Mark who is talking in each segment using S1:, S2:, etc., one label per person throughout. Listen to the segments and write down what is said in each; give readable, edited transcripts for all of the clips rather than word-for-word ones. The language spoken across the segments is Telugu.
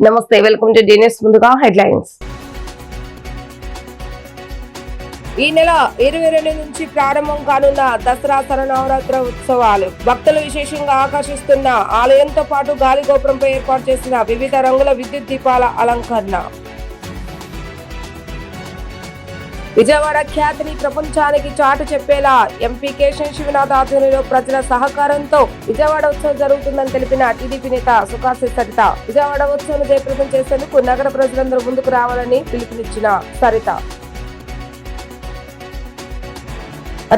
S1: నమస్తే, వెల్కమ్ టు డిఎన్ఎస్. ముందుగా హెడ్లైన్స్. ఈ నెల 22 నుంచి ప్రారంభం కానున్న దసరా శరన్నవరాత్రి ఉత్సవాలు భక్తులు విశేషంగా ఆకర్షిస్తున్న ఆలయంతో పాటు గాలి గోపురంపై ఏర్పాటు చేసిన వివిధ రంగుల విద్యుత్ దీపాల అలంకరణ. విజయవాడ ఖ్యాతిని ప్రపంచానికి చాటు చెప్పేలా ఎంపీ కేశవ్ శివనాథ్ ఆధ్వర్యంలో ప్రజల సహకారంతో విజయవాడ ఉత్సవం జరుగుతుందని తెలిపిన టీడీపీ నేత సుఖాసి సరిత. విజయవాడ ఉత్సవం జయప్రదం చేసేందుకు నగర ప్రజలందరూ ముందుకు రావాలని పిలుపునిచ్చిన సరిత.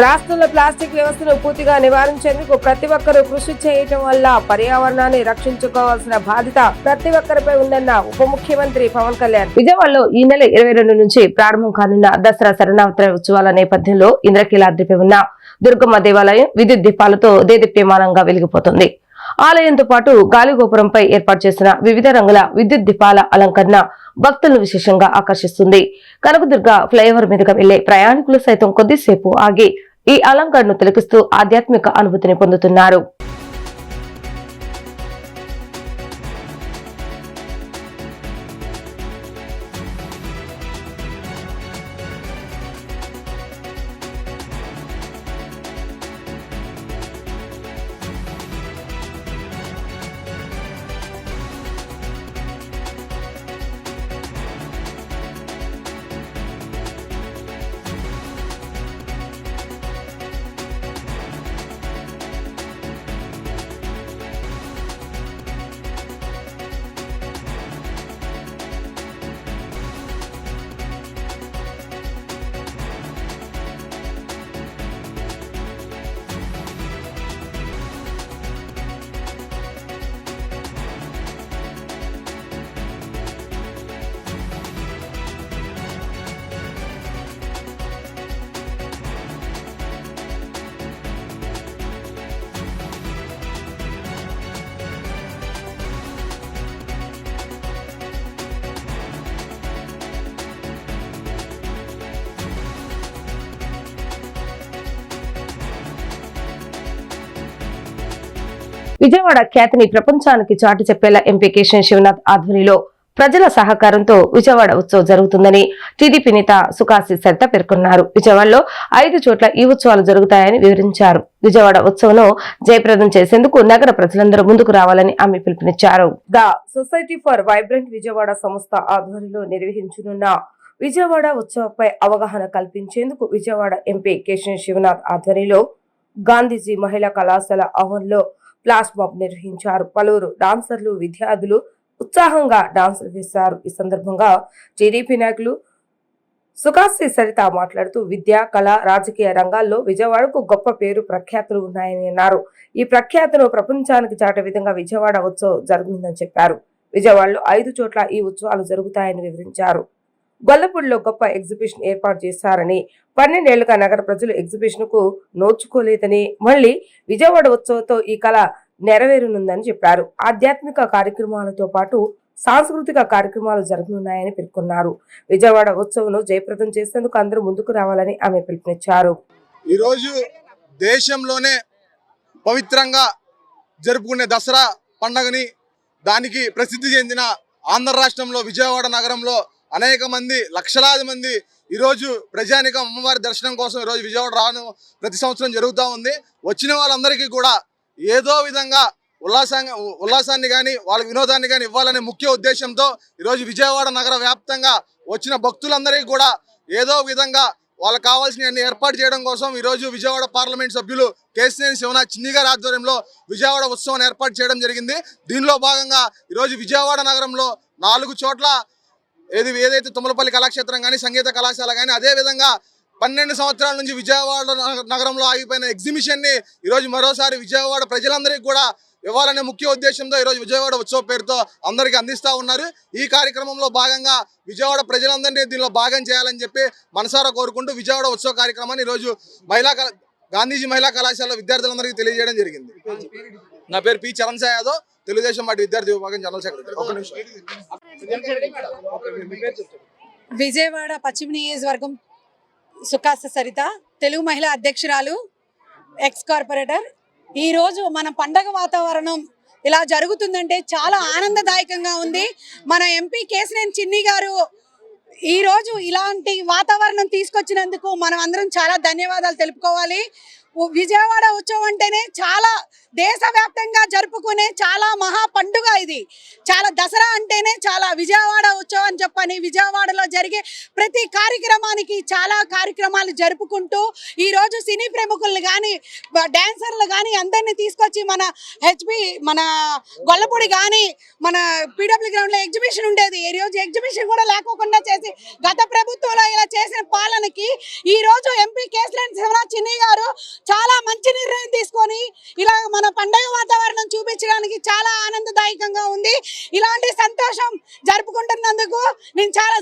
S1: రాష్ట్రంలో ప్లాస్టిక్ వ్యవస్థను పూర్తిగా నివారించేందుకు ప్రతి ఒక్కరూ కృషి చేయటం వల్ల పర్యావరణాన్ని రక్షించుకోవాల్సిన బాధ్యత ప్రతి ఒక్కరిపై ఉందన్న ఉప ముఖ్యమంత్రి పవన్ కళ్యాణ్. విజయవాడలో ఈ నెల 22 నుంచి ప్రారంభం కానున్న దసరా శరన్నవరాత్రి ఉత్సవాల నేపథ్యంలో ఇంద్రకీలాద్రిపై ఉన్న దుర్గమ్మ దేవాలయం విద్యుత్ దీపాలతో దేదీప్యమానంగా వెలిగిపోతుంది. ఆలయంతో పాటు గాలిగోపురంపై ఏర్పాటు చేసిన వివిధ రంగుల విద్యుత్ దీపాల అలంకరణ భక్తులను విశేషంగా ఆకర్షిస్తుంది. కనకదుర్గ ఫ్లైఓవర్ మీదుగా వెళ్లే ప్రయాణికులు సైతం కొద్దిసేపు ఆగి ఈ అలంకరణను తిలకిస్తూ ఆధ్యాత్మిక అనుభూతిని పొందుతున్నారు. విజయవాడ ఖ్యాతిని ప్రపంచానికి చాటి చెప్పేలా ఎంపీ కేశవ్ శివనాథ్ ఆధ్వర్యంలో ప్రజల సహకారంతో విజయవాడ ఉత్సవం జరుగుతుందని టీడీపీ నేత సుఖాసి సరిత పేర్కొన్నారు. విజయవాడలో 5 చోట్ల ఈ ఉత్సవాలు జరుగుతాయని వివరించారు. విజయవాడ ఉత్సవం జయప్రదం చేసేందుకు నగర ప్రజలందరూ ముందుకు రావాలని ఆమె పిలుపునిచ్చారు. The society for vibrant Vijayawada సంస్థ ఆధ్వర్యంలో నిర్వహించనున్న విజయవాడ ఉత్సవంపై అవగాహన కల్పించేందుకు విజయవాడ ఎంపీ కేశవ్ శివనాథ్ ఆధ్వర్యంలో గాంధీజీ మహిళా కళాశాల ఆవరణలో ఫ్లాష్ మాబ్ నిర్వహించారు. పలువురు డాన్సర్లు, విద్యార్థులు ఉత్సాహంగా డాన్సులు వేశారు. ఈ సందర్భంగా టీడీపీ నాయకులు సుఖాసి సరిత మాట్లాడుతూ విద్య, కళ, రాజకీయ రంగాల్లో విజయవాడకు గొప్ప పేరు ప్రఖ్యాతులు ఉన్నాయని అన్నారు. ఈ ప్రఖ్యాతును ప్రపంచానికి చాటే విధంగా విజయవాడ ఉత్సవం జరుగుతుందని చెప్పారు. విజయవాడలో 5 చోట్ల ఈ ఉత్సవాలు జరుగుతాయని వివరించారు. గొల్లపూడిలో గొప్ప ఎగ్జిబిషన్ ఏర్పాటు చేశారని, 12 ఏళ్లుగా నగర ప్రజలు ఎగ్జిబిషన్ కు నోచుకోలేదని, మళ్లీ విజయవాడ ఉత్సవంతో ఈ కళ నెరవేరనుందని చెప్పారు. ఆధ్యాత్మిక కార్యక్రమాలతో పాటు సాంస్కృతిక కార్యక్రమాలు జరగనున్నాయని పేర్కొన్నారు. విజయవాడ ఉత్సవం జయప్రదం చేసేందుకు అందరూ ముందుకు రావాలని ఆమె పిలుపునిచ్చారు.
S2: ఈరోజు దేశంలోనే పవిత్రంగా జరుపుకునే దసరా పండుగని, దానికి ప్రసిద్ధి చెందిన ఆంధ్ర రాష్ట్రంలో విజయవాడ నగరంలో అనేక మంది, లక్షలాది మంది ఈరోజు ప్రజానికం అమ్మవారి దర్శనం కోసం ఈరోజు విజయవాడ రావడం ప్రతి సంవత్సరం జరుగుతూ ఉంది. వచ్చిన వాళ్ళందరికీ కూడా ఏదో విధంగా ఉల్లాసాన్ని కానీ వాళ్ళ వినోదాన్ని కానీ ఇవ్వాలనే ముఖ్య ఉద్దేశంతో ఈరోజు విజయవాడ నగర వ్యాప్తంగా వచ్చిన భక్తులందరికీ కూడా ఏదో విధంగా వాళ్ళకి కావాల్సిన ఏర్పాటు చేయడం కోసం ఈరోజు విజయవాడ పార్లమెంట్ సభ్యులు కేశవ్ శివనాథ్ చిన్ని గారి ఆధ్వర్యంలో విజయవాడ ఉత్సవం ఏర్పాటు చేయడం జరిగింది. దీనిలో భాగంగా ఈరోజు విజయవాడ నగరంలో 4 చోట్ల ఏదైతే తుమ్మలపల్లి కళాక్షేత్రం కానీ, సంగీత కళాశాల కానీ, అదేవిధంగా 12 సంవత్సరాల నుంచి విజయవాడ నగరంలో ఆగిపోయిన ఎగ్జిబిషన్ ని ఈరోజు మరోసారి విజయవాడ ప్రజలందరికీ కూడా ఇవ్వాలనే ముఖ్య ఉద్దేశంతో ఈరోజు విజయవాడ ఉత్సవ పేరుతో అందరికీ అందిస్తూ ఉన్నారు. ఈ కార్యక్రమంలో భాగంగా విజయవాడ ప్రజలందరినీ దీనిలో భాగం చేయాలని చెప్పి మనసారా కోరుకుంటూ విజయవాడ ఉత్సవ కార్యక్రమాన్ని ఈరోజు గాంధీజీ మహిళా కళాశాల విద్యార్థులందరికీ తెలియజేయడం జరిగింది. నా పేరు పి చరణ్ సాయి యాదవ్, తెలుగుదేశం పార్టీ విద్యార్థి విభాగం జనరల్ సెక్రటరీ.
S3: విజయవాడ పశ్చిమ నియోజకవర్గం సుఖాసి సరిత, తెలుగు మహిళా అధ్యక్షురాలు, ఎక్స్ కార్పొరేటర్. ఈరోజు మన పండగ వాతావరణం ఇలా జరుగుతుందంటే చాలా ఆనందదాయకంగా ఉంది. మన ఎంపీ కేశినేని చిన్ని గారు ఈ రోజు ఇలాంటి వాతావరణం తీసుకొచ్చినందుకు మనం అందరం చాలా ధన్యవాదాలు తెలుపుకోవాలి. విజయవాడ ఉత్సవం అంటేనే చాలా దేశవ్యాప్తంగా జరుపుకునే చాలా మహా పండుగ ఇది. చాలా దసరా అంటేనే చాలా విజయవాడ ఉత్సవం అని చెప్పని విజయవాడలో జరిగే ప్రతి కార్యక్రమానికి చాలా కార్యక్రమాలు జరుపుకుంటూ ఈరోజు సినీ ప్రముఖులు కానీ డాన్సర్లు కానీ అందరినీ తీసుకొచ్చి మన గొల్లపూడి కానీ మన పీడబ్ల్యూ గ్రౌండ్లో ఎగ్జిబిషన్ ఉండేది. ఈ రోజు ఎగ్జిబిషన్ కూడా లేకోకుండా చేసి గత ప్రభుత్వంలో ఇలా చేసిన పాలనకి ఈ రోజు ఎంపీ కేశినేని శివనాథ్ చిన్ని గారు చాలా మంచి నిర్ణయం తీసుకొని ఇలా మన పండగ వాతావరణం చూపించడానికి చాలా ఆనందదాయకంగా ఉంది. ఇలాంటి సంతోషం జరుపుకుంటున్నందుకు నేను చాలా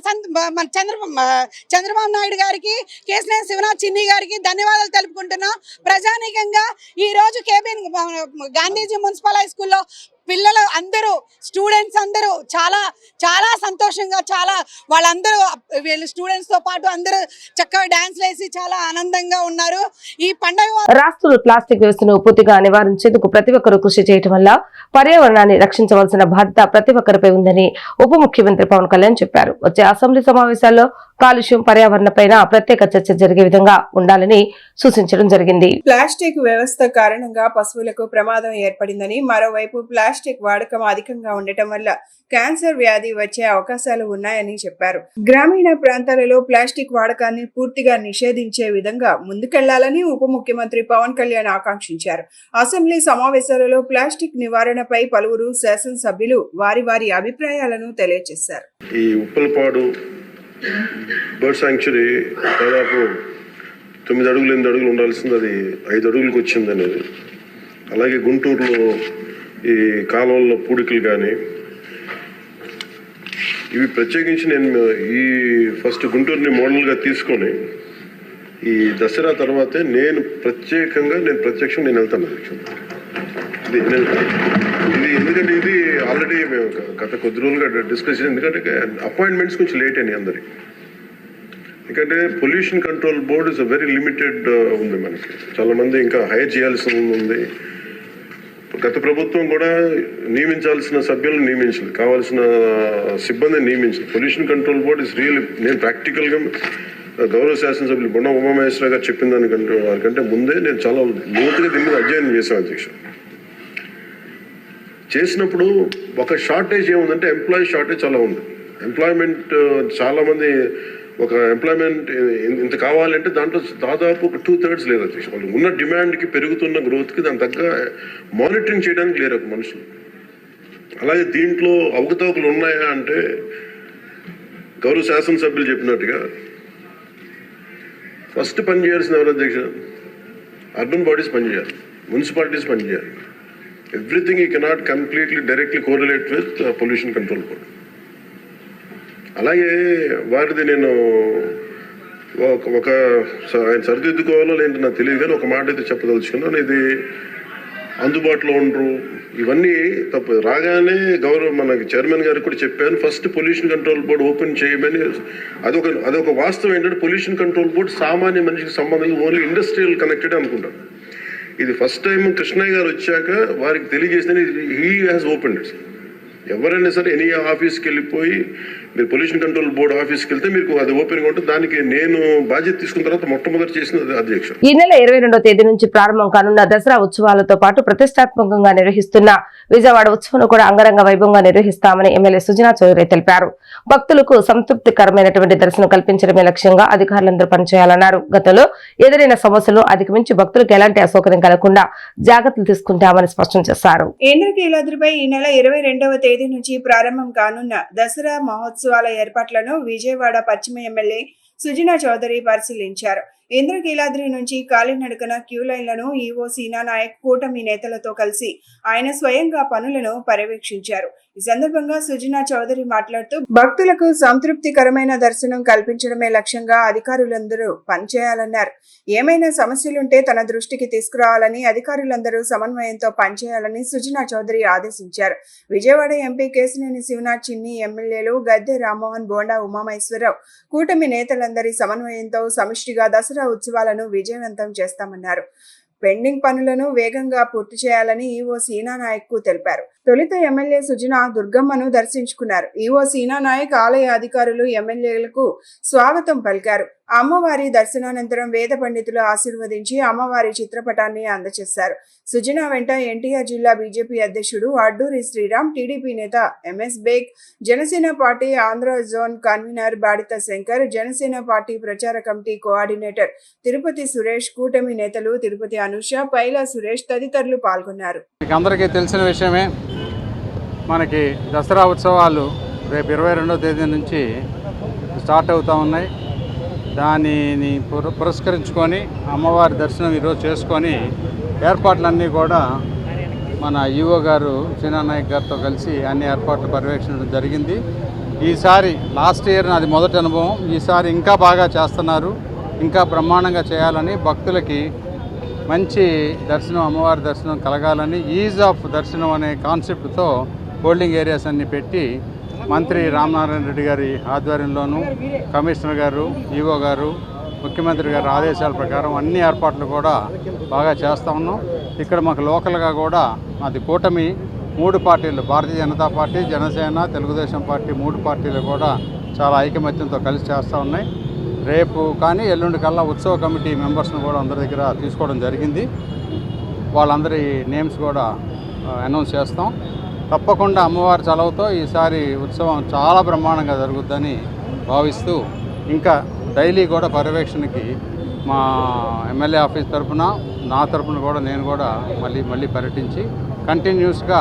S3: చంద్రబాబు నాయుడు గారికి కేశినేని శివనాథ్ చిన్ని గారికి ధన్యవాదాలు తెలుపుకుంటున్నాం. ప్రజానీకంగా ఈ రోజు గాంధీజీ మున్సిపల్ హై స్కూల్లో పిల్లలు అందరూ స్టూడెంట్స్ అందరూ చాలా చాలా సంతోషంగా వాళ్ళందరూ వీళ్ళు స్టూడెంట్స్ తో పాటు అందరూ చక్కగా డాన్స్ వేసి చాలా ఆనందంగా ఉన్నారు. ఈ పండుగ
S1: రాష్ట్రంలో ప్లాస్టిక్ వ్యవస్థను పూర్తిగా నివారించేందుకు ప్రతి ఒక్కరూ కృషి చేయడం వల్ల పర్యావరణాన్ని రక్షించవలసిన బాధ్యత ప్రతి ఒక్కరిపై ఉందని ఉప ముఖ్యమంత్రి పవన్ కళ్యాణ్ చెప్పారు. వచ్చే అసెంబ్లీ సమావేశాల్లో కాలుష్యం పర్యావరణపైన ప్రత్యేక చర్చ జరిగే విధంగా ఉండాలని సూచించడం జరిగింది.
S4: ప్లాస్టిక్ వ్యవస్థ కారణంగా పశువులకు ప్రమాదం ఏర్పడిందని, మరోవైపు ప్లాస్టిక్ వాడకం అధికంగా ఉండటం వల్ల క్యాన్సర్ వ్యాధి వచ్చే అవకాశాలు ఉన్నాయని చెప్పారు. గ్రామీణ ప్రాంతాలలో ప్లాస్టిక్ వాడకాన్ని పూర్తిగా నిషేధించే విధంగా ముందుకెళ్లాలని ఉప ముఖ్యమంత్రి పవన్ కళ్యాణ్ ఆకాంక్షించారు. అసెంబ్లీ సమావేశాలలో ప్లాస్టిక్ నివారణపై పలువురు శాసనసభ్యులు వారి అభిప్రాయాలను తెలియజేశారు.
S5: ఈ ఉప్పలపాడు బర్డ్ శాంక్చురీ దాదాపు 9 అడుగులు 8 అడుగులు ఉండాల్సింది అది 5 అడుగులకు వచ్చింది అనేది. అలాగే గుంటూరులో ఈ కాలువల్లో పూడికలు కానీ ఇవి ప్రత్యేకించి నేను ఈ ఫస్ట్ గుంటూరుని మోడల్గా తీసుకొని ఈ దసరా తర్వాతే నేను ప్రత్యక్షంగా వెళ్తాను. ఇది ఎందుకంటే ఇది ఆల్రెడీ మేము గత కొద్ది రోజులుగా డిస్కస్ చేసి, ఎందుకంటే అపాయింట్మెంట్స్ కొంచెం లేట్ అయినాయి అందరికి. ఎందుకంటే pollution control board is very limited ఉంది, మనకి చాలా మంది ఇంకా హైర్ చేయాల్సి ఉంది. గత ప్రభుత్వం కూడా నియమించాల్సిన సభ్యులను నియమించలేదు, కావాల్సిన సిబ్బందిని నియమించలేదు. Pollution control board is real. నేను ప్రాక్టికల్గా గౌరవ శాసనసభ్యులు బొండ ఉమామహేశ్వర గారు చెప్పిన వారికంటే ముందే నేను చాలా లోతుగా దీని మీద అధ్యయనం చేశాను అధ్యక్ష. చేసినప్పుడు ఒక షార్టేజ్ ఏముందంటే ఎంప్లాయీ షార్టేజ్ చాలా ఉంది. ఎంప్లాయ్మెంట్ చాలా మంది ఒక ఎంప్లాయ్మెంట్ ఇంత కావాలంటే దాంట్లో దాదాపు ఒక 2/3 లేదు అధ్యక్ష. వాళ్ళు ఉన్న డిమాండ్కి పెరుగుతున్న గ్రోత్కి దాని తగ్గ మానిటరింగ్ చేయడానికి లేరు ఒక మనుషులు. అలాగే దీంట్లో అవకతవకలు ఉన్నాయా అంటే గౌరవ శాసనసభ్యులు చెప్పినట్టుగా ఫస్ట్ పని చేయాల్సిన ఎవరు అధ్యక్ష? అర్బన్ బాడీస్ పనిచేయాలి, మున్సిపాలిటీస్ పనిచేయాలి. Everything you cannot completely directly correlate with pollution control board. అలాగే వారిది నేను ఆయన సరిదిద్దుకోవాలో లేదంటే నాకు తెలియదు, కానీ ఒక మాట అయితే చెప్పదలుచుకున్నాను. ఇది అందుబాటులో ఉండరు, ఇవన్నీ తప్పు. రాగానే మనకి చైర్మన్ గారికి కూడా చెప్పాను, first pollution control board open చేయమని. అదొక వాస్తవం ఏంటంటే పొల్యూషన్ కంట్రోల్ బోర్డు సామాన్య మనిషికి సంబంధం ఓన్లీ ఇండస్ట్రియల్ కనెక్టెడ్ అనుకుంటాను. ఇది ఫస్ట్ టైం కృష్ణయ్య గారు వచ్చాక వారికి తెలియజేసిన హీ హ్యాస్ ఓపెన్ ఇట్. ఎవరైనా సరే ఎనీ ఆఫీస్కి వెళ్ళిపోయి మీరు పొల్యూషన్ కంట్రోల్ బోర్డు ఆఫీస్కి వెళ్తే మీకు అది ఓపెన్ గా ఉంటుంది. దానికి నేను బాధ్యత తీసుకున్న తర్వాత మొట్టమొదటి చేసిన అధ్యక్ష.
S1: ఈ నెల 22వ తేదీ నుంచి ప్రారంభం కానున్న దసరా ఉత్సవాలతో పాటు ప్రతిష్టాత్మకంగా నిర్వహిస్తున్న విజయవాడ ఉత్సవం కూడా అంగరంగ వైభవంగా నిర్వహిస్తామని ఎమ్మెల్యే సుజనా చౌదరి తెలిపారు. భక్తులకు సంతృప్తికరమైనటువంటి దర్శనం కల్పించడమే లక్ష్యంగా అధికారులందరూ పనిచేయాలన్నారు. గతంలో ఎదురైన సమస్యలు అధిగమించి భక్తులకు ఎలాంటి అసౌకర్యం కలగకుండా జాగ్రత్తలు తీసుకుంటామని స్పష్టం చేశారు.
S4: ఇంద్రకీలాద్రిపై ఈ నెల 22వ తేదీ నుంచి ప్రారంభం కానున్న దసరా మహోత్సవాల ఏర్పాట్లను విజయవాడ పశ్చిమ ఎమ్మెల్యే సుజనా చౌదరి పరిశీలించారు. ఇంద్రకీలాద్రి నుంచి కాలినడకన క్యూ లైన్లను ఈవో సీనా నాయక్ కూటమి నేతలతో కలిసి ఆయన స్వయంగా పనులను పర్యవేక్షించారు. ఈ సందర్భంగా సుజనా చౌదరి మాట్లాడుతూ భక్తులకు సంతృప్తికరమైన దర్శనం కల్పించడమే లక్ష్యంగా అధికారులందరూ పనిచేయాలన్నారు. ఏమైనా సమస్యలుంటే తన దృష్టికి తీసుకురావాలని, అధికారులందరూ సమన్వయంతో పనిచేయాలని సుజనా చౌదరి ఆదేశించారు. విజయవాడ ఎంపీ కేశినేని శివనాథ్ చిన్ని, ఎమ్మెల్యేలు గద్దె రామ్మోహన్, బోండా ఉమామహేశ్వరరావు కూటమి నేతలందరి సమన్వయంతో సమిష్టిగా దసరా ఉత్సవాలను విజయవంతం చేస్తామన్నారు. పెండింగ్ పనులను వేగంగా పూర్తి చేయాలని ఈవో సీనా నాయక్ కు తెలిపారు. తొలుత ఎమ్మెల్యే సుజనా దుర్గమ్మను దర్శించుకున్నారు. ఈవో సీనా నాయక్ ఆలయ అధికారులు ఎమ్మెల్యేలకు స్వాగతం పలికారు. అమ్మవారి దర్శనానంతరం వేద పండితులు ఆశీర్వదించి అమ్మవారి చిత్రపటాన్ని అందజేశారు. సుజనా వెంట ఎన్టీఆర్ జిల్లా బీజేపీ అధ్యక్షుడు అడ్డూరి శ్రీరామ్, టీడీపీ నేత MS Baig, Janasena party Andhra zone convener Badita Shankar, Janasena party ప్రచార కమిటీ కోఆర్డినేటర్ తిరుపతి సురేష్, కూటమి నేతలు తిరుపతి అనూష, పైలా సురేష్ తదితరులు పాల్గొన్నారు.
S6: అందరికీ తెలిసిన విషయమే, మనకి దసరా ఉత్సవాలు రేపు 22వ తేదీ నుంచి స్టార్ట్ అవుతూ ఉన్నాయి. దానిని పురస్కరించుకొని అమ్మవారి దర్శనం ఈరోజు చేసుకొని ఏర్పాట్లన్నీ కూడా మన ఈవో గారు సీనా నాయక్ గారితో కలిసి అన్ని ఏర్పాట్లు పర్యవేక్షించడం జరిగింది. ఈసారి లాస్ట్ ఇయర్ నాది మొదటి అనుభవం, ఈసారి ఇంకా బాగా చేస్తున్నారు. ఇంకా బ్రహ్మాండంగా చేయాలని, భక్తులకి మంచి దర్శనం, అమ్మవారి దర్శనం కలగాలని, ఈజ్ ఆఫ్ దర్శనం అనే కాన్సెప్ట్తో హోల్డింగ్ ఏరియాస్ అన్ని పెట్టి మంత్రి రామనారాయణ రెడ్డి గారి ఆధ్వర్యంలోనూ, కమిషనర్ గారు, ఈవో గారు, ముఖ్యమంత్రి గారి ఆదేశాల ప్రకారం అన్ని ఏర్పాట్లు కూడా బాగా చేస్తూ ఉన్నాం. ఇక్కడ మాకు లోకల్గా కూడా అది కూటమి 3 పార్టీలు, భారతీయ జనతా పార్టీ, జనసేన, తెలుగుదేశం పార్టీ 3 పార్టీలు కూడా చాలా ఐకమత్యంతో కలిసి చేస్తూ ఉన్నాయి. రేపు కానీ ఎల్లుండి కల్లా ఉత్సవ కమిటీ మెంబర్స్ను కూడా అందరి దగ్గర తీసుకోవడం జరిగింది. వాళ్ళందరి నేమ్స్ కూడా అనౌన్స్ చేస్తాం. తప్పకుండా అమ్మవారి చలవతో ఈసారి ఉత్సవం చాలా బ్రహ్మాండంగా జరుగుద్దని భావిస్తూ, ఇంకా డైలీ కూడా పర్యవేక్షణకి మా ఎమ్మెల్యే ఆఫీస్ తరఫున, నా తరఫున కూడా నేను కూడా మళ్ళీ పర్యటించి కంటిన్యూస్గా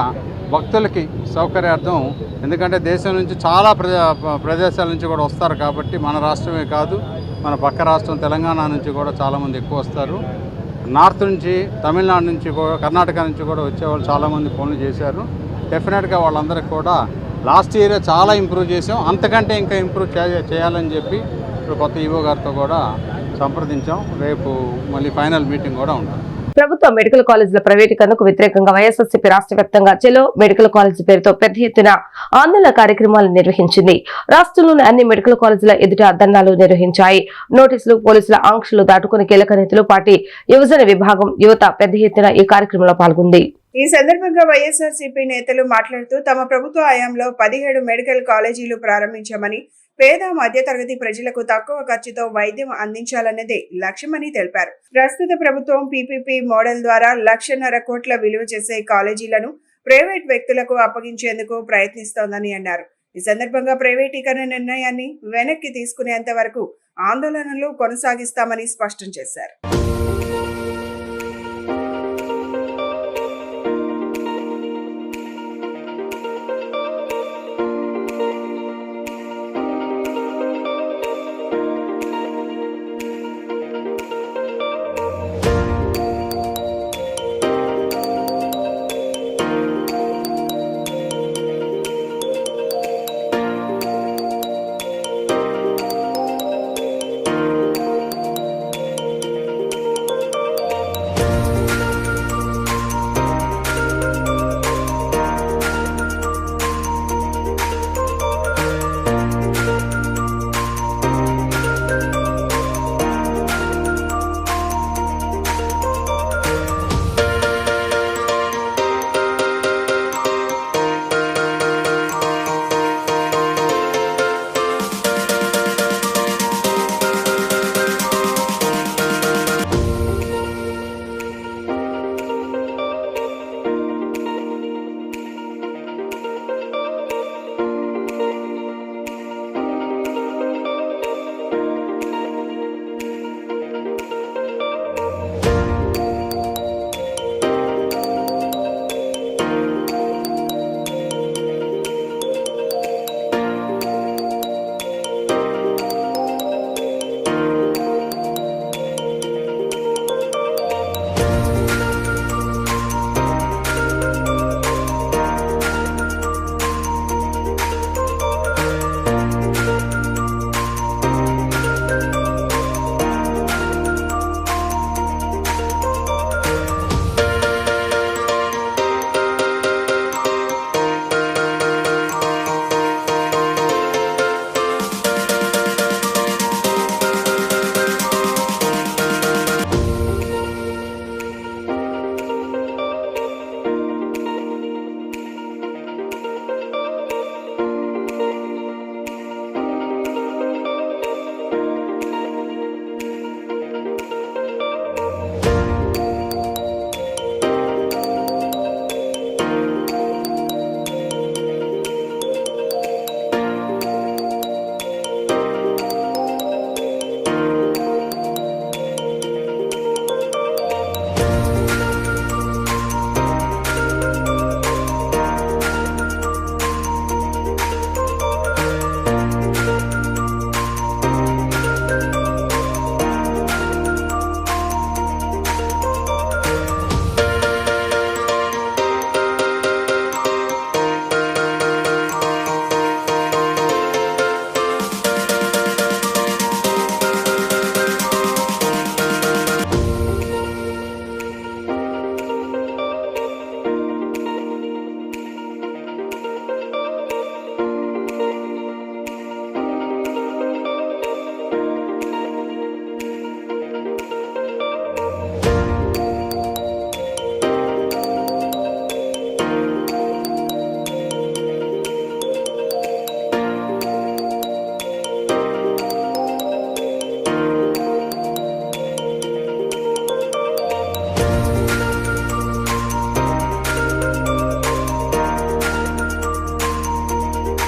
S6: భక్తులకి సౌకర్యార్థం, ఎందుకంటే దేశం నుంచి చాలా ప్రదేశాల నుంచి కూడా వస్తారు కాబట్టి, మన రాష్ట్రమే కాదు మన పక్క రాష్ట్రం తెలంగాణ నుంచి కూడా చాలామంది ఎక్కువ వస్తారు. నార్త్ నుంచి, తమిళనాడు నుంచి కూడా, కర్ణాటక నుంచి కూడా వచ్చేవాళ్ళు చాలామంది ఫోన్లు చేశారు. డెఫినెట్గా వాళ్ళందరికీ కూడా లాస్ట్ ఇయర్ చాలా ఇంప్రూవ్ చేసాం, అంతకంటే ఇంకా ఇంప్రూవ్ చేయాలని చెప్పి ఇప్పుడు కొత్త ఈవో గారితో కూడా సంప్రదించాం. రేపు మళ్ళీ ఫైనల్ మీటింగ్ కూడా ఉంటుంది.
S1: ప్రభుత్వ మెడికల్ కాలేజీల ప్రైవేటీకరణకు వ్యతిరేకంగా వైఎస్ఆర్సీపీ రాష్ట్ర వ్యాప్తంగా చెలో మెడికల్ కాలేజీ పేరుతో పెద్ద ఎత్తున ఆందోళన కార్యక్రమాలు నిర్వహించింది. రాష్ట్రంలోని అన్ని మెడికల్ కాలేజీల ఎదుట ధర్నాలు నిర్వహించాయి. నోటీసులు, పోలీసుల ఆంక్షలు దాటుకుని కీలక నేతలు, పార్టీ యువజన విభాగం, యువత పెద్ద ఎత్తున ఈ కార్యక్రమంలో పాల్గొంది.
S4: ఈ సందర్భంగా వైఎస్ఆర్సీపీ నేతలు మాట్లాడుతూ, తమ ప్రభుత్వ హయాంలో 17 మెడికల్ కాలేజీలు ప్రారంభించామని, పేద మధ్యతరగతి ప్రజలకు తక్కువ ఖర్చుతో వైద్యం అందించాలన్నదే లక్ష్యమని తెలిపారు. ప్రస్తుత ప్రభుత్వం పీపీపీ మోడల్ ద్వారా 1,50,000 కోట్ల విలువ చేసే కాలేజీలను ప్రైవేట్ వ్యక్తులకు అప్పగించేందుకు ప్రయత్నిస్తోందని అన్నారు. ఈ సందర్భంగా ప్రైవేటీకరణ నిర్ణయాన్ని వెనక్కి తీసుకునేంత వరకు ఆందోళనలు కొనసాగిస్తామని స్పష్టం చేశారు.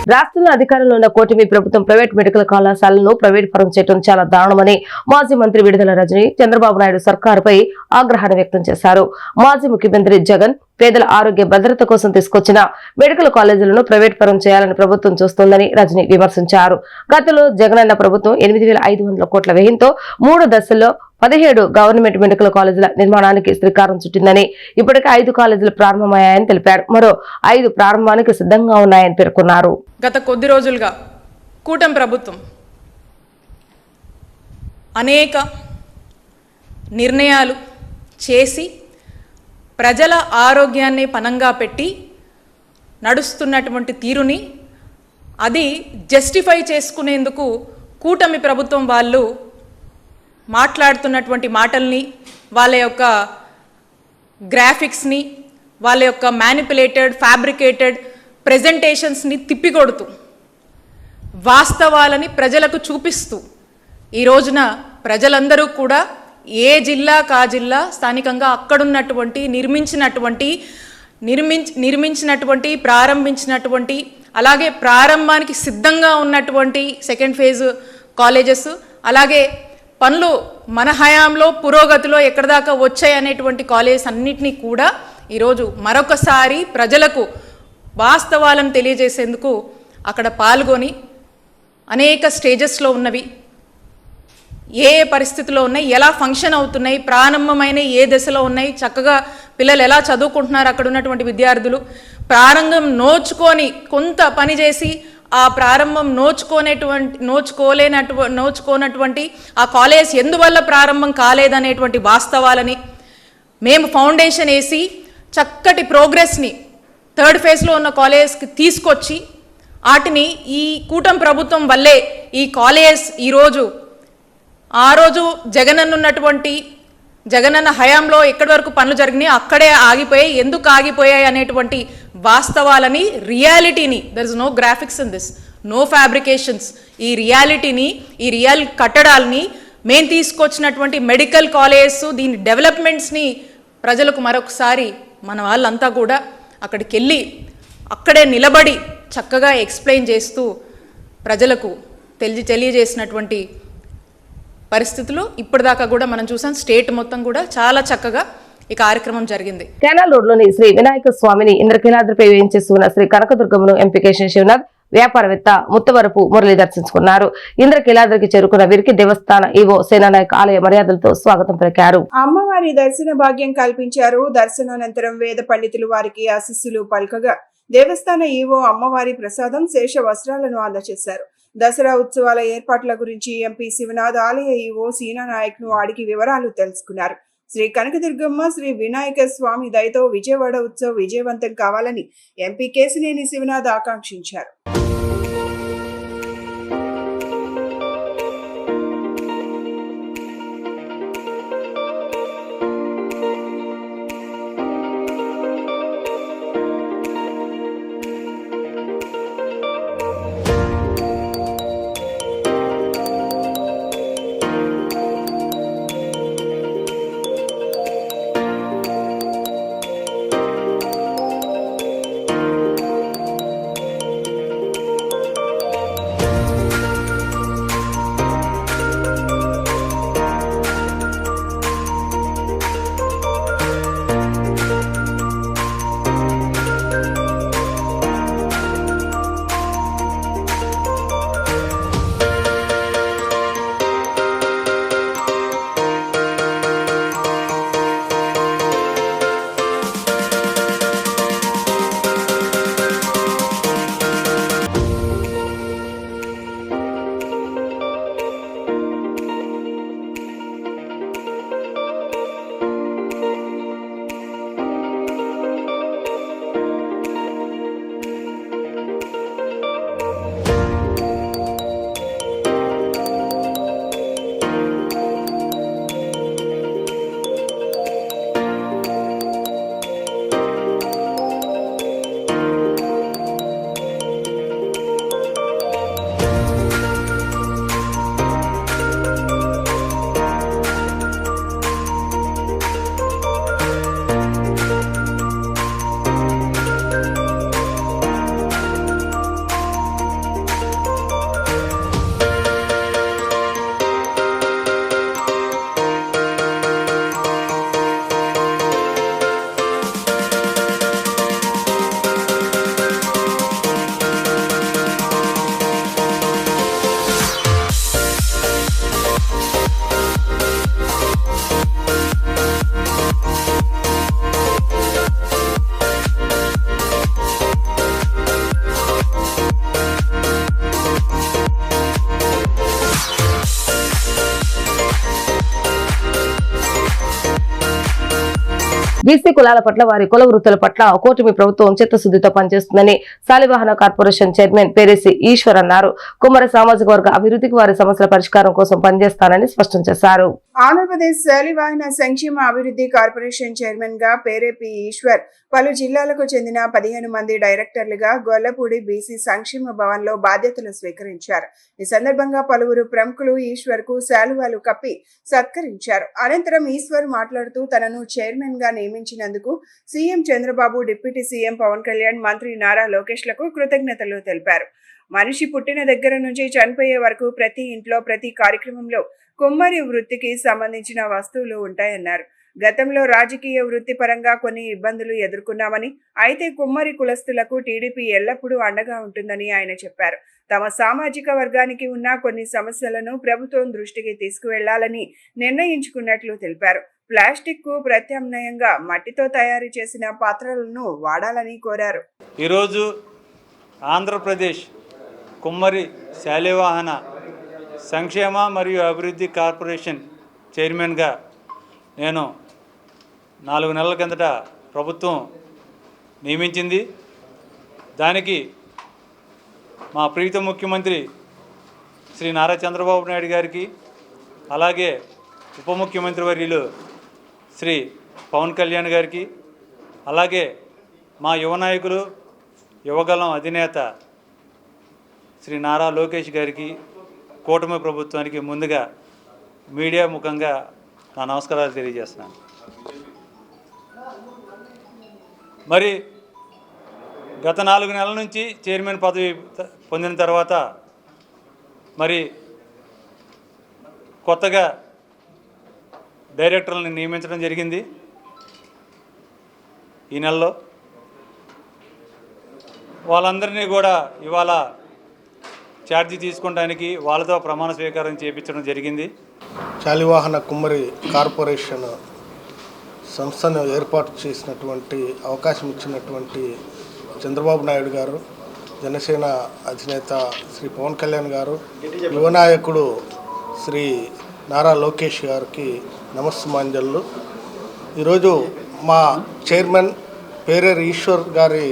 S1: రాష్ట్రంలో అధికారంలో ఉన్న కూటమి ప్రభుత్వం ప్రైవేట్ మెడికల్ కళాశాలను ప్రైవేట్ పరం చేయడం చాలా దారుణమని మాజీ మంత్రి విడుదల రజని చంద్రబాబు నాయుడు సర్కారుపై ఆగ్రహాన్ని వ్యక్తం చేశారు. మాజీ ముఖ్యమంత్రి జగన్ పేదల ఆరోగ్య భద్రత కోసం తీసుకొచ్చిన మెడికల్ కాలేజీలను ప్రైవేట్ పరం చేయాలని ప్రభుత్వం చూస్తోందని రజని విమర్శించారు. గతంలో జగనన్న ప్రభుత్వం 8,500 కోట్ల వ్యయంతో 3 దశల్లో 17 గవర్నమెంట్ మెడికల్ కాలేజీల నిర్మాణానికి శ్రీకారం చుట్టిందని, ఇప్పటికే 5 కాలేజీలు ప్రారంభమయ్యాయని తెలిపారు. మరో 5 ప్రారంభానికి సిద్ధంగా ఉన్నాయని పేర్కొన్నారు.
S7: గత కొద్ది రోజులుగా కూటమి ప్రభుత్వం అనేక నిర్ణయాలు చేసి ప్రజల ఆరోగ్యాన్ని పనంగా పెట్టి నడుస్తున్నటువంటి తీరుని అది జస్టిఫై చేసుకునేందుకు కూటమి ప్రభుత్వం వాళ్ళు మాట్లాడుతున్నటువంటి మాటల్ని, వాళ్ళ యొక్క గ్రాఫిక్స్ని, వాళ్ళ యొక్క మ్యానిపులేటెడ్ ఫ్యాబ్రికేటెడ్ ప్రెజెంటేషన్స్ని తిప్పికొడుతూ వాస్తవాలని ప్రజలకు చూపిస్తూ ఈ రోజున ప్రజలందరూ కూడా ఏ జిల్లా కా జిల్లా స్థానికంగా అక్కడున్నటువంటి నిర్మించినటువంటి ప్రారంభించినటువంటి అలాగే ప్రారంభానికి సిద్ధంగా ఉన్నటువంటి సెకండ్ ఫేజ్ కాలేజెస్, అలాగే పనులు మన హయాంలో పురోగతిలో ఎక్కడి దాకా వచ్చాయనేటువంటి కాలేజెస్ అన్నిటినీ కూడా ఈరోజు మరొకసారి ప్రజలకు వాస్తవాలను తెలియజేసేందుకు అక్కడ పాల్గొని అనేక స్టేజెస్లో ఉన్నవి, ఏ పరిస్థితిలో ఉన్నాయి, ఎలా ఫంక్షన్ అవుతున్నాయి, ప్రారంభమైన ఏ దశలో ఉన్నాయి, చక్కగా పిల్లలు ఎలా చదువుకుంటున్నారు, అక్కడ ఉన్నటువంటి విద్యార్థులు ప్రారంభం నోచుకొని కొంత పని చేసి ఆ ప్రారంభం నోచుకోనటువంటి ఆ కాలేజ్ ఎందువల్ల ప్రారంభం కాలేదనేటువంటి వాస్తవాలని మేము ఫౌండేషన్ వేసి చక్కటి ప్రోగ్రెస్ని 3rd ఫేజ్లో ఉన్న కాలేజ్కి తీసుకొచ్చి వాటిని ఈ కూటమి ప్రభుత్వం వల్లే ఈ కాలేజ్ ఈరోజు ఆ రోజు జగనన్న హయాంలో ఎక్కడి వరకు పనులు జరిగినాయి అక్కడే ఆగిపోయాయి, ఎందుకు ఆగిపోయాయి అనేటువంటి వాస్తవాలని, రియాలిటీని, there is no graphics in this, no fabrications, ఈ రియాలిటీని, ఈ రియల్ కట్టడాలని మేము తీసుకొచ్చినటువంటి మెడికల్ కాలేజెస్ దీని డెవలప్మెంట్స్ని ప్రజలకు మరొకసారి మన వాళ్ళంతా కూడా అక్కడికి వెళ్ళి అక్కడే నిలబడి చక్కగా ఎక్స్ప్లెయిన్ చేస్తూ ప్రజలకు తెలియజేసినటువంటి పరిస్థితులు ఇప్పటిదాకా కూడా మనం చూసాం. స్టేట్ మొత్తం కూడా చాలా చక్కగా ఈ కార్యక్రమం జరిగింది.
S1: కెనాల్ రోడ్లోని శ్రీ వినాయక స్వామిని ఇంద్రకీలాద్రిపై వేయించేస్తున్న శ్రీ కనకదుర్గమ్మను ఎంపీ కేశవ్ శివనాథ్ వ్యాపారవేత్త ముత్తవరపు మురళి దర్శించుకున్నారు. ఇంద్రకీలాద్రికి చేరుకున్న వీరికి దేవస్థాన ఈవో సేనానాయక్ ఆలయ మర్యాదలతో స్వాగతం పలికారు.
S4: అమ్మవారి దర్శన భాగ్యం కల్పించారు. దర్శనానంతరం వేద పండితులు వారికి ఆశీస్సులు పలకగా దేవస్థాన ఈవో అమ్మవారి ప్రసాదం శేష వస్త్రాలను అందజేశారు. దసరా ఉత్సవాల ఏర్పాట్ల గురించి ఎంపీ శివనాథ్ ఆలయ ఈవో సీనానాయక్ ను అడిగి వివరాలు తెలుసుకున్నారు. శ్రీ కనకదుర్గమ్మ శ్రీ వినాయక స్వామి దయతో విజయవాడ ఉత్సవం విజయవంతం కావాలని ఎంపీ కేశినేని శివనాథ్ ఆకాంక్షించారు.
S1: బీసీ కులాల పట్ల వారి కుల వృత్తుల పట్ల కూటమి ప్రభుత్వం చిత్తశుద్ధితో పనిచేస్తుందని శాలివాహన కార్పొరేషన్ చైర్మన్ పేరేసి ఈశ్వర్ అన్నారు. కుమ్మరి సామాజిక వర్గ అభివృద్ధికి వారి సమస్యల పరిష్కారం కోసం పనిచేస్తానని స్పష్టం చేశారు.
S4: ఆంధ్రప్రదేశ్ శాలివాహన సంక్షేమ అభివృద్ధి కార్పొరేషన్ చైర్మన్ గా పేరేపి ఈశ్వర్ పలు జిల్లాలకు చెందిన 15 మంది డైరెక్టర్లుగా గొల్లపూడి బీసీ సంక్షేమ భవన్ లో బాధ్యతలు స్వీకరించారు. ఈ సందర్భంగా పలువురు ప్రముఖులు ఈశ్వర్ కు శాలువాలు కప్పి సత్కరించారు. అనంతరం ఈశ్వర్ మాట్లాడుతూ తనను చైర్మన్ గా నియమించినందుకు CM Chandrababu, deputy CM Pawan Kalyan, మంత్రి నారా లోకేష్ లకు కృతజ్ఞతలు తెలిపారు. మనిషి పుట్టిన దగ్గర నుంచి చనిపోయే వరకు ప్రతి ఇంట్లో ప్రతి కార్యక్రమంలో కుమ్మరి వృత్తికి సంబంధించిన వస్తువులు ఉంటాయన్నారు. గతంలో రాజకీయ వృత్తి పరంగా కొన్ని ఇబ్బందులు ఎదుర్కొన్నామని, అయితే కుమ్మరి కులస్తులకు టీడీపీ ఎల్లప్పుడూ అండగా ఉంటుందని ఆయన చెప్పారు. తమ సామాజిక వర్గానికి ఉన్న కొన్ని సమస్యలను ప్రభుత్వం దృష్టికి తీసుకువెళ్లాలని నిర్ణయించుకున్నట్లు తెలిపారు. ప్లాస్టిక్ కు ప్రత్యామ్నాయంగా మట్టితో తయారు చేసిన పాత్రలను వాడాలని కోరారు.
S8: ఈరోజు ఆంధ్రప్రదేశ్ కుమ్మరి శాలివాహన సంక్షేమ మరియు అభివృద్ధి కార్పొరేషన్ చైర్మన్గా నేను 4 నెలల కిందట ప్రభుత్వం నియమించింది. దానికి మా ప్రీత ముఖ్యమంత్రి శ్రీ నారా చంద్రబాబు నాయుడు గారికి, అలాగే ఉప ముఖ్యమంత్రి వర్యులు శ్రీ పవన్ కళ్యాణ్ గారికి, అలాగే మా యువ నాయకులు యువగలం అధినేత శ్రీ నారా లోకేష్ గారికి, కూటమి ప్రభుత్వానికి ముందుగా మీడియా ముఖంగా నా నమస్కారాలు తెలియజేస్తున్నాను. మరి గత 4 నెలల నుంచి చైర్మన్ పదవి పొందిన తర్వాత మరి కొత్తగా డైరెక్టర్లను నియమించడం జరిగింది. ఈ నెలలో వాళ్ళందరినీ కూడా ఇవాళ ఛార్జీ తీసుకోవడానికి వాళ్ళతో ప్రమాణ స్వీకారం చేయించడం జరిగింది.
S9: శాలివాహన కుమ్మరి కార్పొరేషన్ సంస్థను ఏర్పాటు చేసినటువంటి అవకాశం ఇచ్చినటువంటి చంద్రబాబు నాయుడు గారు, జనసేన అధినేత శ్రీ పవన్ కళ్యాణ్ గారు, యువ నాయకుడు శ్రీ నారా లోకేష్ గారికి నమస్సుమాంజలు. ఈరోజు మా చైర్మన్ పేరేరు ఈశ్వర్ గారి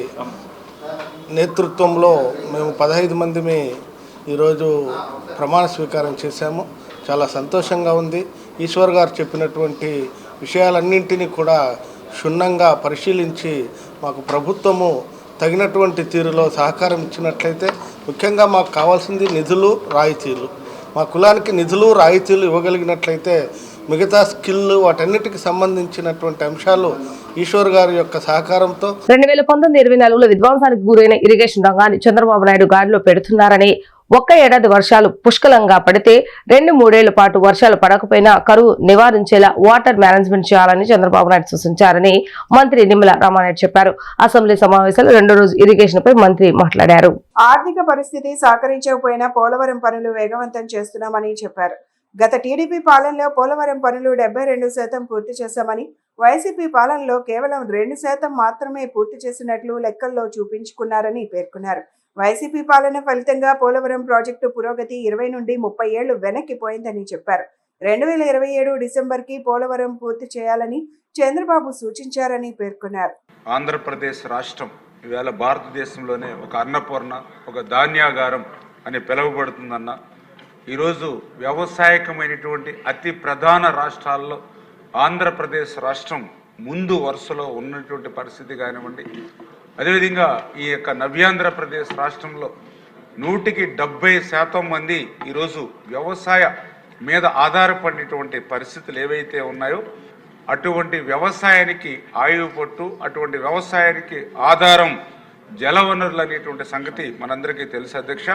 S9: నేతృత్వంలో మేము 15 మందిమి ఈరోజు ప్రమాణ స్వీకారం చేశాము. చాలా సంతోషంగా ఉంది. ఈశ్వర్ గారు చెప్పినటువంటి విషయాలన్నింటినీ కూడా క్షుణ్ణంగా పరిశీలించి మాకు ప్రభుత్వము తగినటువంటి తీరులో సహకారం ఇచ్చినట్లయితే, ముఖ్యంగా మాకు కావాల్సింది నిధులు, రాయితీలు. మా కులానికి నిధులు, రాయితీలు ఇవ్వగలిగినట్లయితే మిగతా స్కిల్ వాటన్నిటికి సంబంధించినటువంటి అంశాలు ఈశ్వర్ గారి యొక్క సహకారంతో
S1: 2019-24లో విధ్వంసానికి గురైన ఇరిగేషన్ రంగాన్ని చంద్రబాబు నాయుడు గాడిలో పెడుతున్నారని, ఒక్క ఏడాది వర్షాలు పుష్కలంగా పడితే 2-3 ఏళ్ల పాటు వర్షాలు పడకపోయినా కరువు నివారించేలా వాటర్ మేనేజ్మెంట్ చేయాలని చంద్రబాబు నాయుడు సూచించారని మంత్రి నిమ్మల రామానాయుడు చెప్పారు. అసెంబ్లీ సమావేశాలు 2వ రోజు ఇరిగేషన్ పై మంత్రి మాట్లాడారు.
S4: ఆర్థిక పరిస్థితి సహకరించకపోయినా పోలవరం పనులు వేగవంతం చేస్తున్నామని చెప్పారు. గత టీడీపీ పాలనలో పోలవరం పనులు 72% పూర్తి చేశామని, వైసీపీ పాలనలో కేవలం 2% మాత్రమే పూర్తి చేసినట్లు లెక్కల్లో చూపించుకున్నారని పేర్కొన్నారు. వైసీపీ పాలన ఫలితంగా పోలవరం ప్రాజెక్టు పురోగతి 20 నుండి 30 ఏళ్లు వెనక్కిపోయిందని చెప్పారు. 2027 డిసెంబర్కి పోలవరం పూర్తి చేయాలని చంద్రబాబు సూచించారని పేర్కొన్నారు.
S10: ఆంధ్రప్రదేశ్ రాష్ట్రం ఈవేళ భారతదేశంలోనే ఒక అన్నపూర్ణ, ఒక ధాన్యాగారం అని పిలువబడుతుందన్న, ఈరోజు వ్యవసాయకమైనటువంటి అతి ప్రధాన రాష్ట్రాల్లో ఆంధ్రప్రదేశ్ రాష్ట్రం ముందు వరుసలో ఉన్నటువంటి పరిస్థితి కానివ్వండి. అదేవిధంగా ఈ యొక్క నవ్యాంధ్రప్రదేశ్ రాష్ట్రంలో 170% మంది ఈరోజు వ్యవసాయ మీద ఆధారపడినటువంటి పరిస్థితులు ఏవైతే ఉన్నాయో, అటువంటి వ్యవసాయానికి ఆయువు పట్టు, అటువంటి వ్యవసాయానికి ఆధారం జలవనరులు అనేటువంటి సంగతి మనందరికీ తెలుసు అధ్యక్ష.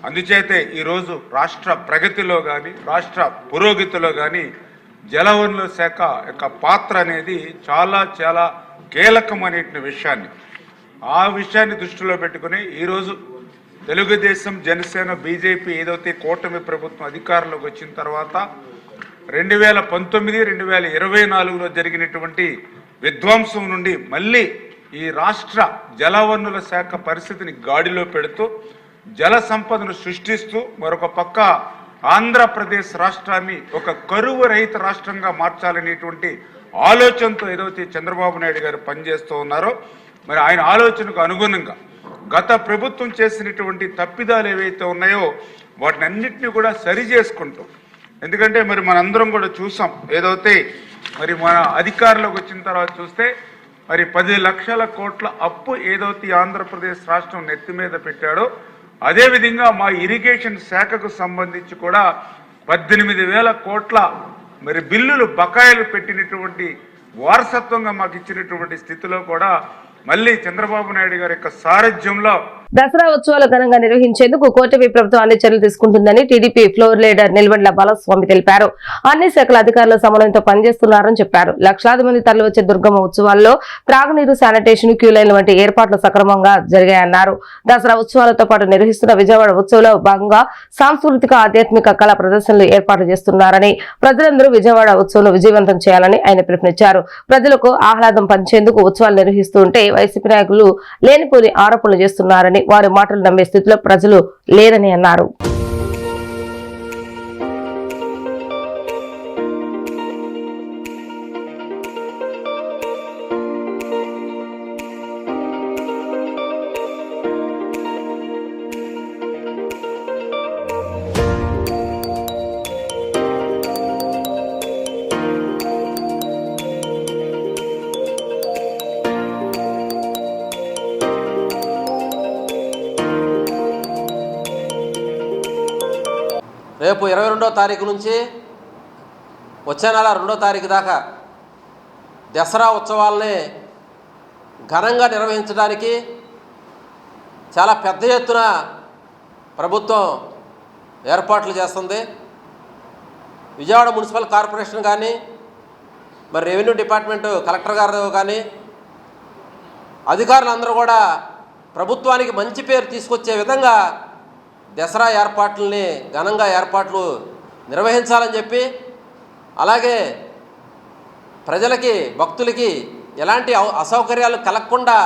S10: అందుచేతే ఈరోజు రాష్ట్ర ప్రగతిలో కానీ, రాష్ట్ర పురోగతిలో కానీ జలవనరుల శాఖ యొక్క పాత్ర అనేది చాలా చాలా కీలకమైన విషయాన్ని, ఆ విషయాన్ని దృష్టిలో పెట్టుకుని ఈరోజు తెలుగుదేశం, జనసేన, బీజేపీ ఏదైతే కూటమి ప్రభుత్వం అధికారంలోకి వచ్చిన తర్వాత 2019, 2024లో జరిగినటువంటి విధ్వంసం నుండి మళ్ళీ ఈ రాష్ట్ర జలవనరుల శాఖ పరిస్థితిని గాడిలో పెడుతూ జల సంపదను సృష్టిస్తూ, మరొక పక్క ఆంధ్రప్రదేశ్ రాష్ట్రాన్ని ఒక కరువు రహిత రాష్ట్రంగా మార్చాలనేటువంటి ఆలోచనతో ఏదైతే చంద్రబాబు నాయుడు గారు పనిచేస్తూ ఉన్నారో మరి ఆయన ఆలోచనకు అనుగుణంగా గత ప్రభుత్వం చేసినటువంటి తప్పిదాలు ఏవైతే ఉన్నాయో వాటిని అన్నింటినీ కూడా సరి చేసుకుంటాం. ఎందుకంటే మరి మనందరం కూడా చూసాం, ఏదైతే మరి మన అధికారంలోకి వచ్చిన తర్వాత చూస్తే మరి 10 లక్షల కోట్ల అప్పు ఏదైతే ఆంధ్రప్రదేశ్ రాష్ట్రం నెత్తి మీద పెట్టాడో అదేవిధంగా మా ఇరిగేషన్ శాఖకు సంబంధించి కూడా 18,000 కోట్ల మరి బిల్లులు బకాయిలు పెట్టినటువంటి వారసత్వంగా మాకు ఇచ్చినటువంటి స్థితిలో కూడా మళ్ళీ చంద్రబాబు నాయుడు గారి యొక్క సారథ్యంలో
S1: దసరా ఉత్సవాలు ఘనంగా నిర్వహించేందుకు కూటమి ప్రభుత్వం అన్ని చర్యలు తీసుకుంటుందని టీడీపీ ఫ్లోర్ లీడర్ నిల్వండ్ల బాలస్వామి తెలిపారు. అన్ని శాఖల అధికారుల సమన్వయంతో పనిచేస్తున్నారని చెప్పారు. లక్షలాది మంది తరలివచ్చే దుర్గమ్మ ఉత్సవాల్లో త్రాగునీరు, శానిటేషన్, క్యూ లైన్ల వంటి ఏర్పాట్లు సక్రమంగా జరిగాయన్నారు. దసరా ఉత్సవాలతో పాటు నిర్వహిస్తున్న విజయవాడ ఉత్సవంలో భాగంగా సాంస్కృతిక, ఆధ్యాత్మిక కళా ప్రదర్శనలు ఏర్పాటు చేస్తున్నారని, ప్రజలందరూ విజయవాడ ఉత్సవం విజయవంతం చేయాలని ఆయన పిలుపునిచ్చారు. ప్రజలకు ఆహ్లాదం పంచేందుకు ఉత్సవాలు నిర్వహిస్తుంటే వైసీపీ నాయకులు లేనిపోని ఆరోపణలు చేస్తున్నారని, వారి మాటలు నమ్మే స్థితిలో ప్రజలు లేరని అన్నారు.
S11: రేపు 22వ తారీఖు నుంచి వచ్చే నెల 2వ తారీఖు దాకా దసరా ఉత్సవాలని ఘనంగా నిర్వహించడానికి చాలా పెద్ద ఎత్తున ప్రభుత్వం ఏర్పాట్లు చేస్తుంది. విజయవాడ మున్సిపల్ కార్పొరేషన్ కానీ, మరి రెవెన్యూ డిపార్ట్మెంటు కలెక్టర్ గారు కానీ, అధికారులందరూ కూడా ప్రభుత్వానికి మంచి పేరు తీసుకొచ్చే విధంగా దసరా ఏర్పాట్లని ఘనంగా ఏర్పాట్లు నిర్వహించాలని చెప్పి, అలాగే ప్రజలకి, భక్తులకి ఎలాంటి అసౌకర్యాలు కలగకుండా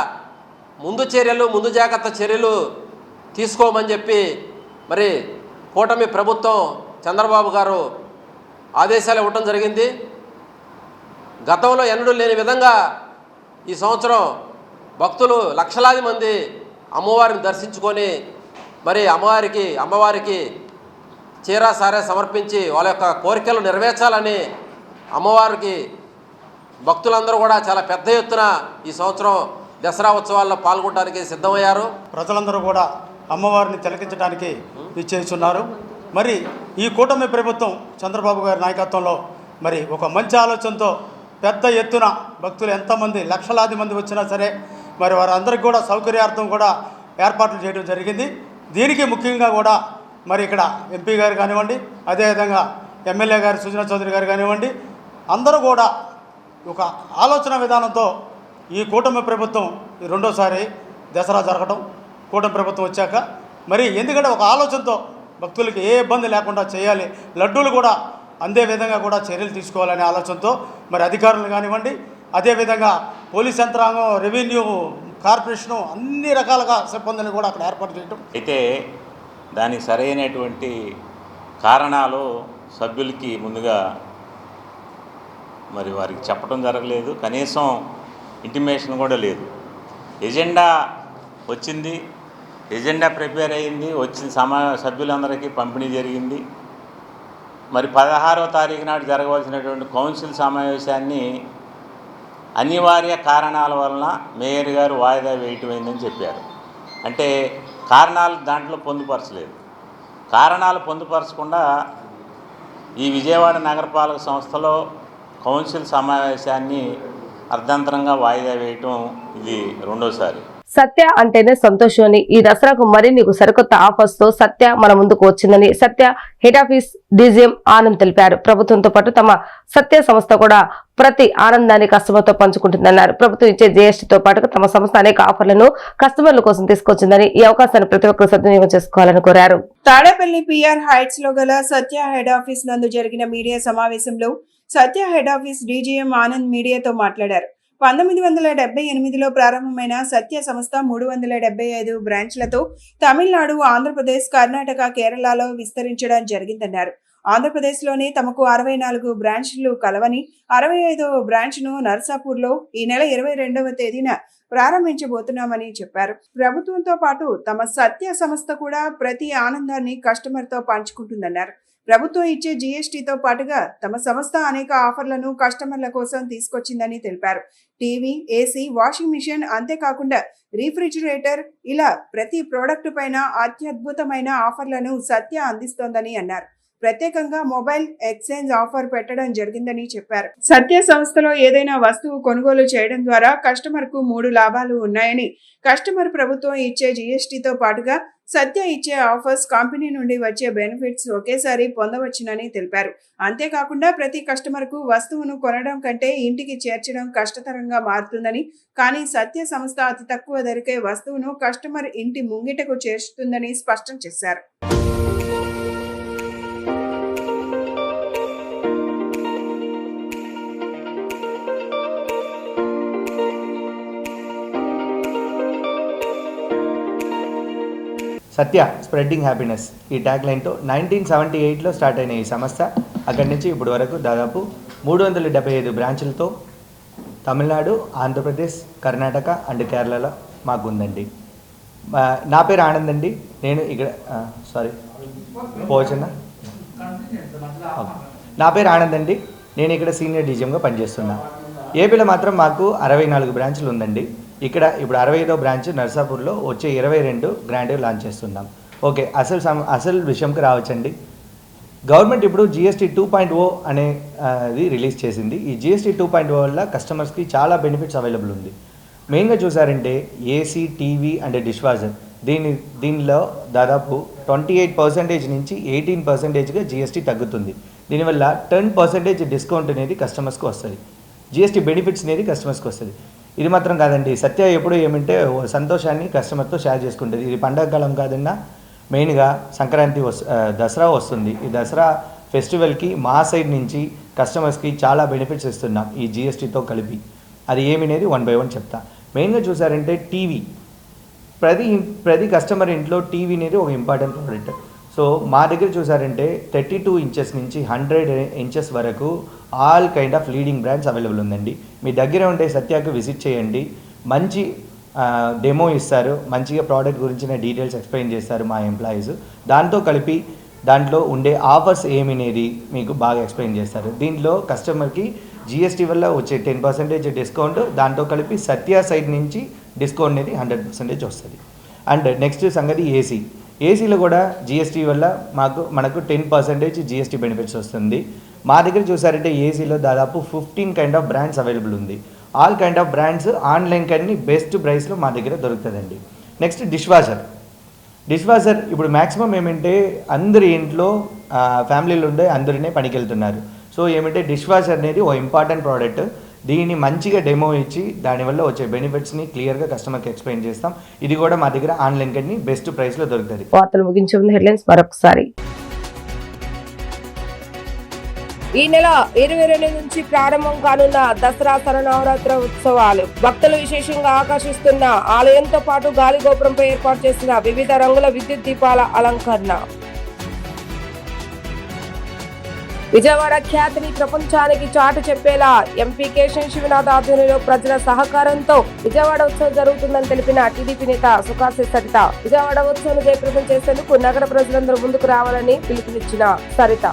S11: ముందు జాగ్రత్త చర్యలు తీసుకోమని చెప్పి మరి కూటమి ప్రభుత్వం చంద్రబాబు గారు ఆదేశాలు ఇవ్వటం జరిగింది. గతంలో ఎన్నడూ లేని విధంగా ఈ సంవత్సరం భక్తులు లక్షలాది మంది అమ్మవారిని దర్శించుకొని మరి అమ్మవారికి చీర సారే సమర్పించి వాళ్ళ యొక్క కోరికలు నెరవేర్చాలని అమ్మవారికి భక్తులందరూ కూడా చాలా పెద్ద ఎత్తున ఈ సంవత్సరం దసరా ఉత్సవాల్లో పాల్గొనడానికి సిద్ధమయ్యారు.
S12: ప్రజలందరూ కూడా అమ్మవారిని తిలకించడానికి ఇచ్చేస్తున్నారు. మరి ఈ కూటమి ప్రభుత్వం చంద్రబాబు గారి నాయకత్వంలో మరి ఒక మంచి ఆలోచనతో పెద్ద ఎత్తున భక్తులు ఎంతమంది లక్షలాది మంది వచ్చినా సరే మరి వారందరికీ కూడా సౌకర్యార్థం కూడా ఏర్పాట్లు చేయడం జరిగింది. దీనికి ముఖ్యంగా కూడా మరి ఇక్కడ ఎంపీ గారు కానివ్వండి, అదేవిధంగా ఎమ్మెల్యే గారు సుజనా చౌదరి గారు కానివ్వండి, అందరూ కూడా ఒక ఆలోచన విధానంతో ఈ కూటమి ప్రభుత్వం ఈ 2వసారి దసరా జరగడం కూటమి ప్రభుత్వం వచ్చాక మరి ఎందుకంటే ఒక ఆలోచనతో భక్తులకి ఏ ఇబ్బంది లేకుండా చేయాలి, లడ్డూలు కూడా అందే విధంగా కూడా చర్యలు తీసుకోవాలనే ఆలోచనతో మరి అధికారులు కానివ్వండి, అదేవిధంగా పోలీస్ యంత్రాంగం, రెవెన్యూ, కార్పొరేషను అన్ని రకాలుగా సిబ్బందిని కూడా అక్కడ ఏర్పాటు చేయడం.
S13: అయితే దానికి సరైనటువంటి కారణాలు సభ్యులకి ముందుగా మరి వారికి చెప్పడం జరగలేదు, కనీసం ఇంటిమేషన్ కూడా లేదు. ఎజెండా వచ్చింది, ఎజెండా ప్రిపేర్ అయ్యింది, వచ్చిన సభ్యులందరికీ పంపిణీ జరిగింది. మరి 16వ తారీఖు నాడు జరగవలసినటువంటి కౌన్సిల్ సమావేశాన్ని అనివార్య కారణాల వలన మేయర్ గారు వాయిదా వేయటమైందని చెప్పారు. అంటే కారణాలు దాంట్లో పొందుపరచలేదు. కారణాలు పొందుపరచకుండా ఈ విజయవాడ నగరపాలక సంస్థలో కౌన్సిల్ సమావేశాన్ని అర్ధంతరంగా వాయిదా వేయటం ఇది 2వసారి.
S1: సత్య అంటేనే సంతోషం అని, ఈ దసరాకు మరిన్ని సరికొత్త ఆఫర్స్ తో సత్య మన ముందుకు వచ్చిందని సత్య హెడ్ ఆఫీస్ డీజీఎం ఆనంద్ తెలిపారు. ప్రభుత్వంతో పాటు తమ సత్య సంస్థ కూడా ప్రతి ఆనందాన్ని కస్టమర్ తో పంచుకుంటుందన్నారు. ప్రభుత్వం ఇచ్చే జీఎస్టీతో పాటు తమ సంస్థ అనేక ఆఫర్లను కస్టమర్ల కోసం తీసుకొచ్చిందని, ఈ అవకాశాన్ని ప్రతి ఒక్కరు సద్వినియోగం చేసుకోవాలని కోరారు.
S4: తాడేపల్లి పిఆర్ హైట్స్ లో గల సత్య హెడ్ ఆఫీస్ నందు జరిగిన మీడియా సమావేశంలో సత్య హెడ్ ఆఫీస్ డీజీఎం ఆనంద్ మీడియాతో మాట్లాడారు. 1978లో ప్రారంభమైన సత్య సంస్థ 375 బ్రాంచ్లతో తమిళనాడు, ఆంధ్రప్రదేశ్, కర్ణాటక, కేరళలో విస్తరించడం జరిగిందన్నారు. ఆంధ్రప్రదేశ్లోని తమకు 64 బ్రాంచ్లు కలవని 65వ బ్రాంచ్ను నర్సాపూర్లో ఈ నెల 22వ తేదీన ప్రారంభించబోతున్నామని చెప్పారు. ప్రభుత్వంతో పాటు తమ సత్య సంస్థ కూడా ప్రతి ఆనందాన్ని కస్టమర్తో పంచుకుంటుందన్నారు. ప్రభుత్వం ఇచ్చే జీఎస్టీతో పాటుగా తమ సంస్థ అనేక ఆఫర్లను కస్టమర్ల కోసం తీసుకొచ్చిందని తెలిపారు. టీవీ, ఏసీ, వాషింగ్ మిషన్, అంతేకాకుండా రిఫ్రిజిరేటర్ ఇలా ప్రతి ప్రోడక్ట్ పైన అత్యద్భుతమైన ఆఫర్లను సత్య అందిస్తోందని అన్నారు. ప్రత్యేకంగా మొబైల్ ఎక్స్చేంజ్ ఆఫర్ పెట్టడం జరిగిందని చెప్పారు. సత్య సంస్థలో ఏదైనా వస్తువు కొనుగోలు చేయడం ద్వారా కస్టమర్ కు 3 లాభాలు ఉన్నాయని, కస్టమర్ ప్రభుత్వం ఇచ్చే జీఎస్టీతో పాటుగా సత్య ఇచ్చే ఆఫర్స్, కంపెనీ నుండి వచ్చే బెనిఫిట్స్ ఒకేసారి పొందవచ్చునని తెలిపారు. అంతేకాకుండా ప్రతి కస్టమర్ కు వస్తువును కొనడం కంటే ఇంటికి చేర్చడం కష్టతరంగా మారుతుందని, కానీ సత్య సంస్థ అతి తక్కువ ధరకే వస్తువును కస్టమర్ ఇంటి ముంగిటకు చేర్చుతుందని స్పష్టం చేశారు.
S14: సత్య స్ప్రెడ్డింగ్ హ్యాపీనెస్ ఈ ట్యాగ్ లైన్తో 1978లో స్టార్ట్ అయిన ఈ సంస్థ అక్కడి నుంచి ఇప్పటి వరకు దాదాపు 375 బ్రాంచులతో తమిళనాడు, ఆంధ్రప్రదేశ్, కర్ణాటక అండ్ కేరళలో మాకు ఉందండి. నా పేరు ఆనంద్ అండి. నేను ఇక్కడ నా పేరు ఆనంద్ అండి. నేను ఇక్కడ సీనియర్ డీజీఎంగా పనిచేస్తున్నా. ఏపీలో మాత్రం మాకు 64 బ్రాంచులు ఉందండి. ఇక్కడ ఇప్పుడు 65వ బ్రాంచ్ నర్సాపూర్లో వచ్చే 22 గ్రాండ్ లాంచ్ చేస్తున్నాం. ఓకే, అసలు విషయంకి రావచ్చండి. గవర్నమెంట్ ఇప్పుడు జిఎస్టీ 2.0 అనేది రిలీజ్ చేసింది. ఈ జిఎస్టీ 2.0 వల్ల కస్టమర్స్కి చాలా బెనిఫిట్స్ అవైలబుల్ ఉంది. మెయిన్గా చూసారంటే AC, TV and dish washer దీనిలో దాదాపు 28% నుంచి 18%గా జిఎస్టీ తగ్గుతుంది. దీనివల్ల 10% డిస్కౌంట్ అనేది కస్టమర్స్కి వస్తుంది. జిఎస్టీ బెనిఫిట్స్ అనేది కస్టమర్స్కి వస్తుంది. ఇది మాత్రం కాదండి, సత్య ఎప్పుడు ఏమంటే సంతోషాన్ని కస్టమర్తో షేర్ చేసుకుంటుంది. ఇది పండగ కాలం కాదన్నా, మెయిన్గా సంక్రాంతి దసరా వస్తుంది. ఈ దసరా ఫెస్టివల్కి మా సైడ్ నుంచి కస్టమర్స్కి చాలా బెనిఫిట్స్ ఇస్తున్నాం ఈ జిఎస్టీతో కలిపి. అది ఏమినేది 1 by 1 చెప్తా. మెయిన్గా చూసారంటే టీవీ, ప్రతి కస్టమర్ ఇంట్లో టీవీ అనేది ఒక ఇంపార్టెంట్ ప్రోడక్ట్. సో మా దగ్గర చూసారంటే 32 ఇంచెస్ నుంచి 100 ఇంచెస్ వరకు all kind of leading brands available ఉందండి. మీ దగ్గర ఉంటే సత్యాకు విజిట్ చేయండి. మంచి డెమో ఇస్తారు, మంచిగా ప్రోడక్ట్ గురించిన డీటెయిల్స్ ఎక్స్ప్లెయిన్ చేస్తారు మా ఎంప్లాయీస్. దాంతో కలిపి దాంట్లో ఉండే ఆఫర్స్ ఏమినేది మీకు బాగా ఎక్స్ప్లెయిన్ చేస్తారు. దీంట్లో కస్టమర్కి జిఎస్టీ వల్ల వచ్చే 10% డిస్కౌంట్, దాంతో కలిపి సత్య సైడ్ నుంచి డిస్కౌంట్ అనేది 100% వస్తుంది. అండ్ నెక్స్ట్ సంగతి ఏసీలో కూడా జిఎస్టీ వల్ల మనకు 10% జిఎస్టీ బెనిఫిట్స్ వస్తుంది. మా దగ్గర చూసారంటే ఏసీలో దాదాపు 15 కైండ్ ఆఫ్ బ్రాండ్స్ అవైలబుల్ ఉంది. All kind of brands online Kanni best ప్రైస్లో మా దగ్గర దొరుకుతుందండి. నెక్స్ట్ డిష్ వాషర్ ఇప్పుడు మ్యాక్సిమం ఏమంటే అందరి ఇంట్లో ఫ్యామిలీలు ఉండే అందరినే పనికి వెళ్తున్నారు. సో ఏమంటే డిష్ వాషర్ అనేది ఓ ఇంపార్టెంట్ ప్రోడక్ట్. దీన్ని మంచిగా డెమో ఇచ్చి దానివల్ల వచ్చే బెనిఫిట్స్ని క్లియర్గా కస్టమర్కి ఎక్స్ప్లెయిన్ చేస్తాం. ఇది కూడా మా దగ్గర ఆన్లైన్ కన్నీ బెస్ట్ ప్రైస్లో దొరుకుతుంది.
S1: వార్తలు ముగించే ముందు హెడ్లైన్స్ మరొకసారి. ఈ నెల 22 నుంచి ప్రారంభం కానున్న దసరా శరన్నవరాత్రి ఉత్సవాలు భక్తులు విశేషంగా ఆకర్షిస్తున్న ఆలయంతో పాటు గాలి గోపురంపై ఏర్పాటు చేసిన వివిధ రంగుల విద్యుత్ దీపాల అలంకరణ. విజయవాడ ఖ్యాతిని ప్రపంచానికి చాటు చెప్పేలా ఎంపీ కేశవ్ శివనాథ్ ఆధ్వర్యంలో ప్రజల సహకారంతో విజయవాడ ఉత్సవం జరుగుతుందని తెలిపిన టీడీపీ నేత సుఖాసి సరిత. విజయవాడ ఉత్సవం జయప్రదం చేసేందుకు నగర ప్రజలందరూ ముందుకు రావాలని పిలుపునిచ్చిన సరిత.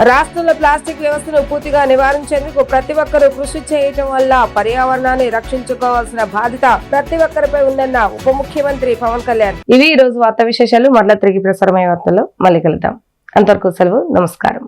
S1: రాష్ట్రంలో ప్లాస్టిక్ వ్యవస్థను పూర్తిగా నివారించేందుకు ప్రతి ఒక్కరూ కృషి చేయటం వల్ల పర్యావరణాన్ని రక్షించుకోవాల్సిన బాధ్యత ప్రతి ఒక్కరిపై ఉందన్న ఉప ముఖ్యమంత్రి పవన్ కళ్యాణ్. ఇవి ఈ రోజు వార్తా విశేషాలు. మరలా తిరిగి ప్రసారమయ్యే వార్తల్లో మళ్ళీ కలుద్దాం. అంతవరకు సెలవు. నమస్కారం.